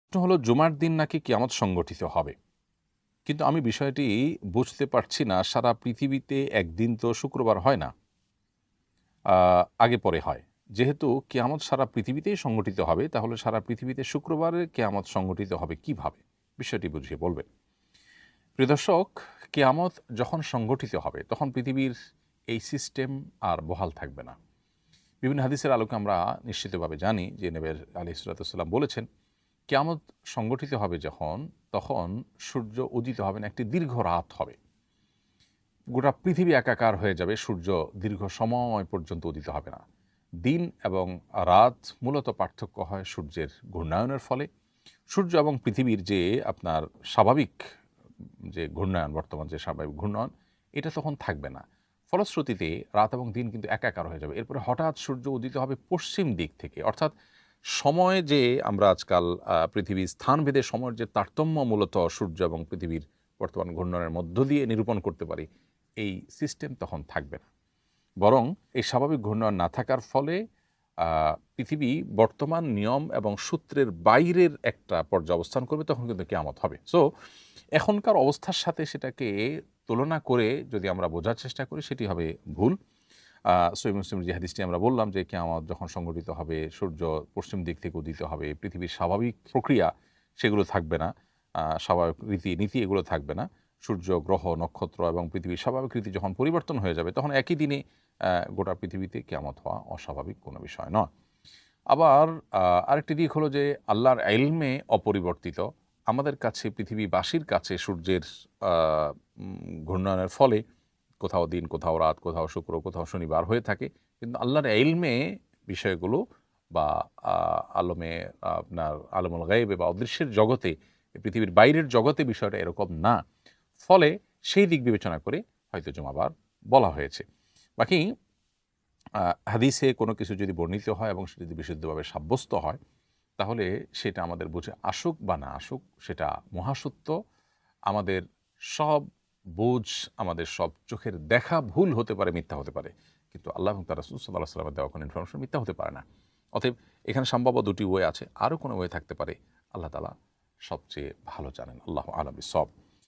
প্রশ্ন হলো জুমার দিন নাকি কিয়ামত সংগঠিত হবে, কিন্তু আমি বিষয়টি বুঝতে পারছি না। সারা পৃথিবীতে একদিন তো শুক্রবার হয় না, আগে পরে হয়। যেহেতু কিয়ামত সারা পৃথিবীতেই সংগঠিত হবে, তাহলে সারা পৃথিবীতে শুক্রবারে কিয়ামত সংগঠিত হবে কিভাবে? বিষয়টি বুঝিয়ে বলবেন। প্রিয় দর্শক, কিয়ামত যখন সংগঠিত হবে তখন পৃথিবীর এই সিস্টেম আর বহাল থাকবে না। বিভিন্ন হাদিসের আলোকে আমরা নিশ্চিতভাবে জানি যে নবী আলাইহিস সালাম বলেছেন, কিয়ামত সংগঠিত হবে যখন, তখন সূর্য উদিত হবে না, একটি দীর্ঘ রাত হবে। গোটা পৃথিবী একাকার হয়ে যাবে, সূর্য দীর্ঘ সময় পর্যন্ত উদিত হবে না। দিন এবং রাত মূলত পার্থক্য হয় সূর্যের ঘূর্ণায়নের ফলে। সূর্য এবং পৃথিবীর যে আপনার স্বাভাবিক যে ঘূর্ণায়ন, বর্তমান যে স্বাভাবিক ঘূর্ণায়ন, এটা তখন থাকবে না। ফলশ্রুতিতে রাত এবং দিন কিন্তু একাকার হয়ে যাবে। এরপরে হঠাৎ সূর্য উদিত হবে পশ্চিম দিক থেকে, অর্থাৎ সময় যে আমরা আজকাল পৃথিবীর স্থানভেদে সময়ের যে তারতম্য মূলত সূর্য এবং পৃথিবীর বর্তমান ঘূর্ণনের মধ্য দিয়ে নিরূপণ করতে পারি, এই সিস্টেম তখন থাকবে না। বরং এই স্বাভাবিক ঘূর্ণন না থাকার ফলে পৃথিবী বর্তমান নিয়ম এবং সূত্রের বাইরের একটা পর্যায়ে অবস্থান করবে, তখন কিন্তু কিয়ামত হবে। সো এখনকার অবস্থার সাথে সেটাকে তুলনা করে যদি আমরা বোঝার চেষ্টা করি, সেটি হবে ভুল। সহিহ মুসলিমের যে হাদিসটি আমরা বললাম যে কিয়ামত যখন সংঘটিত হবে, সূর্য পশ্চিম দিক থেকে উদিত হবে, পৃথিবীর স্বাভাবিক প্রক্রিয়া সেগুলো থাকবে না, স্বাভাবিক রীতি এগুলো থাকবে না। সূর্য, গ্রহ, নক্ষত্র এবং পৃথিবীর স্বাভাবিক রীতি যখন পরিবর্তন হয়ে যাবে, তখন একই দিনে গোটা পৃথিবীতে কিয়ামত হওয়া অস্বাভাবিক কোনো বিষয় নয়। আবার আরেকটি দিক হলো যে আল্লাহর ইলমে অপরিবর্তিত। আমাদের কাছে, পৃথিবীবাসীর কাছে সূর্যের ঘূর্ণনের ফলে কোথাও দিন, কোথাও রাত, কোথাও শুক্র, কোথাও শনিবার হয়ে থাকে। কিন্তু আল্লাহর ইলমে বিষয়গুলো বা আলমে আপনার আলমুল গায়বে বা অদৃশ্যের জগতে, পৃথিবীর বাইরের জগতে বিষয়টা এরকম না। ফলে সেই দিক বিবেচনা করে হয়তো জুমাবার বলা হয়েছে। বাকি হাদিসে কোনো কিছু যদি বর্ণিত হয় এবং সেটা যদি বিশুদ্ধভাবে সাব্যস্ত হয়, তাহলে সেটা আমাদের বুঝে আসুক বা না আসুক, সেটা মহাসত্য। আমাদের সব বুঝ, আমাদের সব চোখের দেখা ভুল হতে পারে, মিথ্যা হতে পারে, কিন্তু আল্লাহ এবং তার রাসূল সাল্লাল্লাহু আলাইহি ওয়াসাল্লামের দেওয়া কোনো ইনফরমেশন মিথ্যা হতে পারে না। অতএব এখানে সম্ভাব্য দুটি ওয়ে আছে, আরও কোনো ওয়ে থাকতে পারে। আল্লাহ তাআলা সবচেয়ে ভালো জানেন। আল্লাহু আ'লাম বিস-সাওয়াব।